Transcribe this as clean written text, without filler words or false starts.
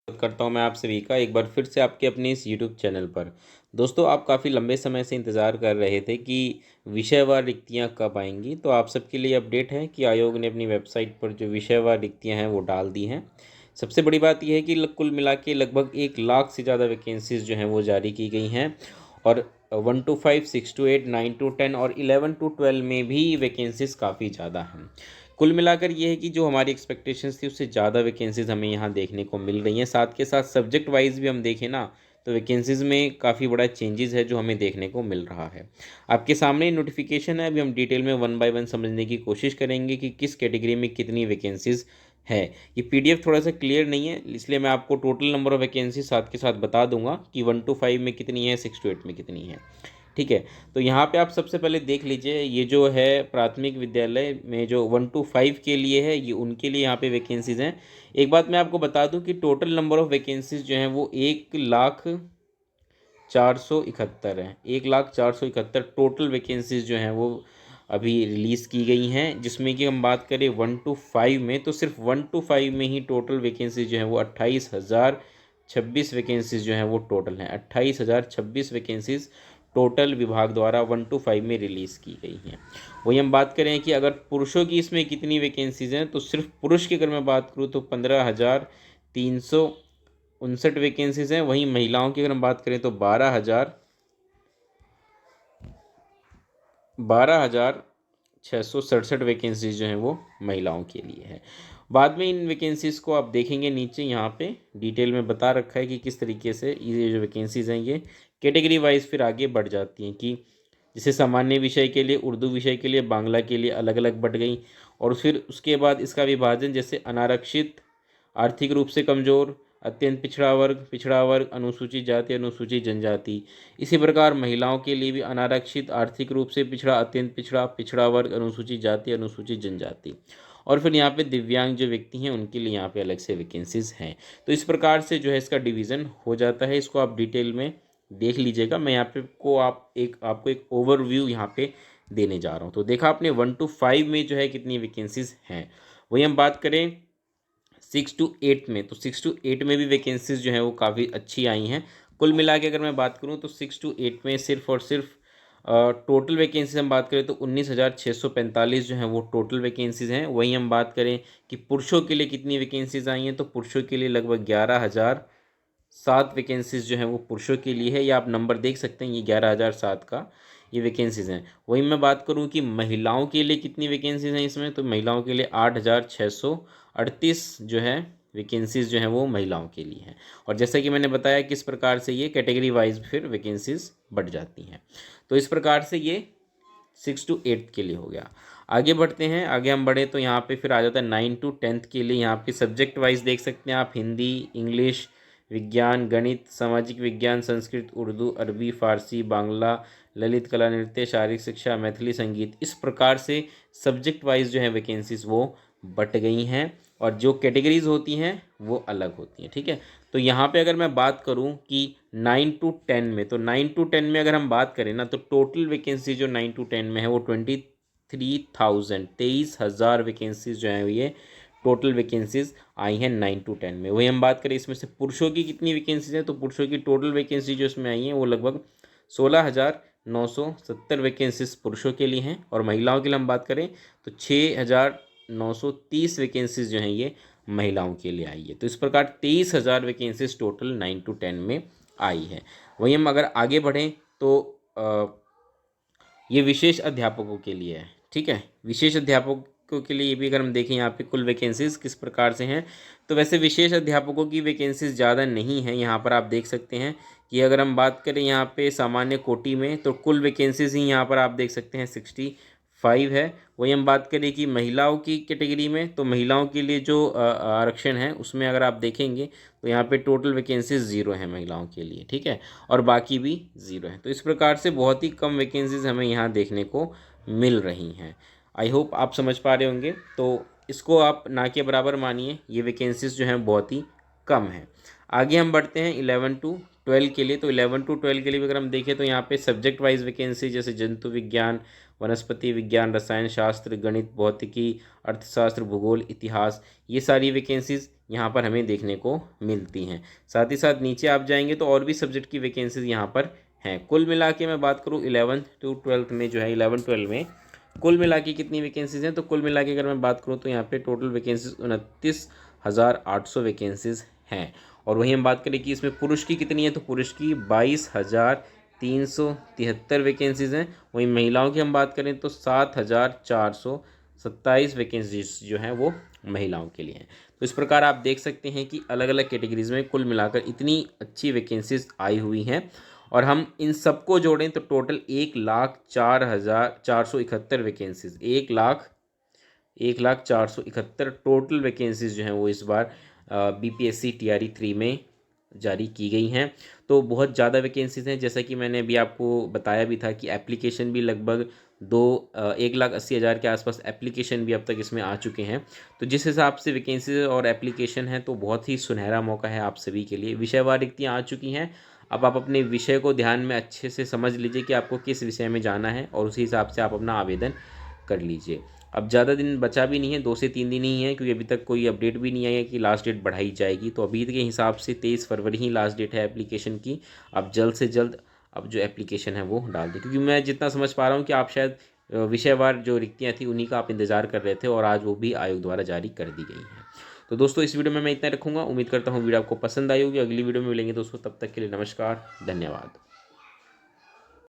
स्वागत करता हूं मैं आप सभी का एक बार फिर से आपके अपने इस YouTube चैनल पर। दोस्तों, आप काफ़ी लंबे समय से इंतज़ार कर रहे थे कि विषयवार रिक्तियां कब आएंगी। तो आप सबके लिए अपडेट है कि आयोग ने अपनी वेबसाइट पर जो विषयवार रिक्तियां हैं वो डाल दी हैं। सबसे बड़ी बात यह है कि कुल मिला के लगभग 1 लाख से ज़्यादा वैकेंसीज़ जो हैं वो जारी की गई हैं। और 1 to 5, 6 to 8, 9 to 10 और 11 to 12 में भी वैकेंसीज़ काफ़ी ज़्यादा हैं। कुल मिलाकर ये है कि जो हमारी एक्सपेक्टेशंस थी उससे ज़्यादा वैकेंसीज़ हमें यहाँ देखने को मिल रही हैं। साथ के साथ सब्जेक्ट वाइज भी हम देखें ना, तो वैकेंसीज़ में काफ़ी बड़ा चेंजेस है जो हमें देखने को मिल रहा है। आपके सामने नोटिफिकेशन है, अभी हम डिटेल में वन बाय वन समझने की कोशिश करेंगे कि किस कैटेगरी में कितनी वैकेंसीज़ है। ये पीडीएफ थोड़ा सा क्लियर नहीं है, इसलिए मैं आपको टोटल नंबर ऑफ वैकेंसी साथ के साथ बता दूंगा कि 1 to 5 में कितनी है, 6 to 8 में कितनी है। ठीक है, तो यहाँ पे आप सबसे पहले देख लीजिए, ये जो है प्राथमिक विद्यालय में जो 1 to 5 के लिए है, ये उनके लिए यहाँ पे वैकेंसीज़ हैं। एक बात मैं आपको बता दूं कि टोटल नंबर ऑफ़ वैकेंसीज़ जो हैं वो 1,04,71 हैं। 1,04,71 टोटल वैकेंसीज़ जो हैं वो अभी रिलीज़ की गई हैं, जिसमें कि हम बात करें 1 to 5 में, तो सिर्फ 1 to 5 में ही टोटल वैकेंसीज़ जो हैं वो 28,026 वैकेंसीज़ जो हैं वो टोटल हैं। 28,026 वैकेंसीज़ टोटल विभाग द्वारा 1 to 5 में रिलीज़ की गई हैं। वही हम बात करें कि अगर पुरुषों की इसमें कितनी वैकेंसीज़ हैं, तो सिर्फ पुरुष की अगर मैं बात करूँ तो 15,359 वैकेंसीज़ हैं। वहीं महिलाओं की अगर हम बात करें तो 12,667 वैकेंसीज जो हैं वो महिलाओं के लिए है। बाद में इन वैकेंसीज़ को आप देखेंगे नीचे यहाँ पे डिटेल में बता रखा है कि किस तरीके से ये जो वैकेंसीज़ हैं ये कैटेगरी वाइज फिर आगे बढ़ जाती हैं। कि जैसे सामान्य विषय के लिए, उर्दू विषय के लिए, बांग्ला के लिए अलग अलग बढ़ गई। और फिर उसके बाद इसका विभाजन जैसे अनारक्षित, आर्थिक रूप से कमज़ोर, अत्यंत पिछड़ा वर्ग, अनुसूचित जाति, अनुसूचित जनजाति। इसी प्रकार महिलाओं के लिए भी अनारक्षित, आर्थिक रूप से पिछड़ा, अत्यंत पिछड़ा, पिछड़ा वर्ग, अनुसूचित जाति, अनुसूचित जनजाति। और फिर यहाँ पे दिव्यांग जो व्यक्ति हैं उनके लिए यहाँ पे अलग से वैकेंसीज़ हैं। तो इस प्रकार से जो है इसका डिवीज़न हो जाता है। इसको आप डिटेल में देख लीजिएगा। मैं यहाँ पे आपको एक ओवरव्यू यहाँ पे देने जा रहा हूँ। तो देखा आपने 1 to 5 में जो है कितनी वैकेंसीज़ हैं। वही हम बात करें 6 to 8 में, तो 6 to 8 में भी वैकेंसीज जो हैं वो काफ़ी अच्छी आई हैं। कुल मिला के अगर मैं बात करूं तो 6 to 8 में सिर्फ और सिर्फ टोटल वैकेंसीज हम बात करें तो 19,645 जो हैं वो टोटल वैकेंसीज हैं। वहीं हम बात करें कि पुरुषों के लिए कितनी वैकेंसीज आई हैं, तो पुरुषों के लिए लगभग 11,007 वैकेंसीज जो हैं वो पुरुषों के लिए है। या आप नंबर देख सकते हैं, ये 11,007 का ये वैकेंसीज़ हैं। वहीं मैं बात करूं कि महिलाओं के लिए कितनी वैकेंसीज़ हैं इसमें, तो महिलाओं के लिए 8,638 जो है वैकेंसीज़ जो हैं वो महिलाओं के लिए हैं। और जैसा कि मैंने बताया किस प्रकार से ये कैटेगरी वाइज फिर वैकेंसीज़ बढ़ जाती हैं। तो इस प्रकार से ये 6 to 8 के लिए हो गया। आगे बढ़ते हैं, आगे हम बढ़े तो यहाँ पे फिर आ जाता है 9 to 10 के लिए। यहाँ पे सब्जेक्ट वाइज देख सकते हैं आप, हिंदी, इंग्लिश, विज्ञान, गणित, सामाजिक विज्ञान, संस्कृत, उर्दू, अरबी, फारसी, बांग्ला, ललित कला, नृत्य, शारीरिक शिक्षा, मैथिली संगीत। इस प्रकार से सब्जेक्ट वाइज जो है वैकेंसीज वो बट गई हैं। और जो कैटेगरीज होती हैं वो अलग होती हैं। ठीक है, तो यहाँ पे अगर मैं बात करूँ कि 9 to 10 में, तो 9 to 10 में अगर हम बात करें ना, तो टोटल वैकेंसी जो 9 to 10 में है वो 23,000 वैकेंसीज जो हैं ये टोटल वैकेंसीज आई हैं 9 to 10 में। वही हम बात करें इसमें से पुरुषों की कितनी वैकेंसीज हैं, तो पुरुषों की टोटल वैकेंसी जो इसमें आई हैं वो लगभग 16,970 वैकेंसीज पुरुषों के लिए हैं। और महिलाओं के लिए हम बात करें तो 6,930 वैकेंसीज जो हैं ये महिलाओं के लिए आई है। तो इस प्रकार 23,000 वैकेंसीज टोटल 9 to 10 में आई है। वहीं हम अगर आगे बढ़ें तो ये विशेष अध्यापकों के लिए है। ठीक है, विशेष अध्यापकों के लिए ये भी अगर हम देखें यहाँ पे कुल वैकेंसीज किस प्रकार से हैं, तो वैसे विशेष अध्यापकों की वैकेंसीज ज़्यादा नहीं है। यहाँ पर आप देख सकते हैं कि अगर हम बात करें यहाँ पे सामान्य कोटि में, तो कुल वैकेंसीज ही यहाँ पर आप देख सकते हैं 65 है। वही हम बात करें कि महिलाओं की कैटेगरी में, तो महिलाओं के लिए जो आरक्षण है उसमें अगर आप देखेंगे तो यहाँ पे टोटल वैकेंसीज 0 है महिलाओं के लिए। ठीक है, और बाकी भी 0 है। तो इस प्रकार से बहुत ही कम वैकेंसीज हमें यहाँ देखने को मिल रही हैं। आई होप आप समझ पा रहे होंगे। तो इसको आप ना के बराबर मानिए, ये वैकेंसीज जो हैं बहुत ही कम है। आगे हम बढ़ते हैं 11 to 12 के लिए। तो 11 to 12 के लिए अगर हम देखें तो यहाँ पे सब्जेक्ट वाइज वैकेंसी जैसे जंतु विज्ञान, वनस्पति विज्ञान, रसायन शास्त्र, गणित, भौतिकी, अर्थशास्त्र, भूगोल, इतिहास, ये सारी वैकेंसीज यहाँ पर हमें देखने को मिलती हैं। साथ ही साथ नीचे आप जाएंगे तो और भी सब्जेक्ट की वैकेंसीज यहाँ पर हैं। कुल मिला के मैं बात करूँ 11th to 12th में जो है 11-12 में कुल मिला के कितनी वैकेंसीज हैं, तो कुल मिला के अगर मैं बात करूँ तो यहाँ पे टोटल वैकेंसीज 29,800 वैकेंसीज हैं। और वहीं हम बात करें कि इसमें पुरुष की कितनी है, तो पुरुष की 22,373 वैकेंसीज हैं। वहीं महिलाओं की हम बात करें तो 7,427 वैकेंसीज जो हैं वो महिलाओं के लिए हैं। तो इस प्रकार आप देख सकते हैं कि अलग अलग कैटेगरीज में कुल मिलाकर इतनी अच्छी वैकेंसीज आई हुई हैं। और हम इन सबको जोड़ें तो टोटल 1,04,471 वैकेंसीज 1,04,471 टोटल वैकेंसीज जो हैं वो इस बार BPSC TRE 3 में जारी की गई हैं। तो बहुत ज़्यादा वैकेंसीज हैं, जैसा कि मैंने अभी आपको बताया भी था कि एप्लीकेशन भी लगभग 1,80,000 के आसपास एप्लीकेशन भी अब तक इसमें आ चुके हैं। तो जिस हिसाब से वैकेंसीज और एप्लीकेशन है तो बहुत ही सुनहरा मौका है आप सभी के लिए। विषयवार रिक्तियाँ आ चुकी हैं। अब आप अपने विषय को ध्यान में अच्छे से समझ लीजिए कि आपको किस विषय में जाना है और उसी हिसाब से आप अपना आवेदन कर लीजिए। अब ज़्यादा दिन बचा भी नहीं है, 2 से 3 दिन ही है, क्योंकि अभी तक कोई अपडेट भी नहीं आई है कि लास्ट डेट बढ़ाई जाएगी। तो अभी के हिसाब से 23 फरवरी ही लास्ट डेट है एप्लीकेशन की। आप जल्द से जल्द अब जो एप्लीकेशन है वो डाल दें, क्योंकि मैं जितना समझ पा रहा हूँ कि आप शायद विषयवार जो रिक्तियाँ थी उन्हीं का आप इंतज़ार कर रहे थे और आज वो भी आयोग द्वारा जारी कर दी गई हैं। तो दोस्तों इस वीडियो में मैं इतना रखूँगा। उम्मीद करता हूँ वीडियो आपको पसंद आई होगी। अगली वीडियो में मिलेंगे दोस्तों, तब तक के लिए नमस्कार, धन्यवाद।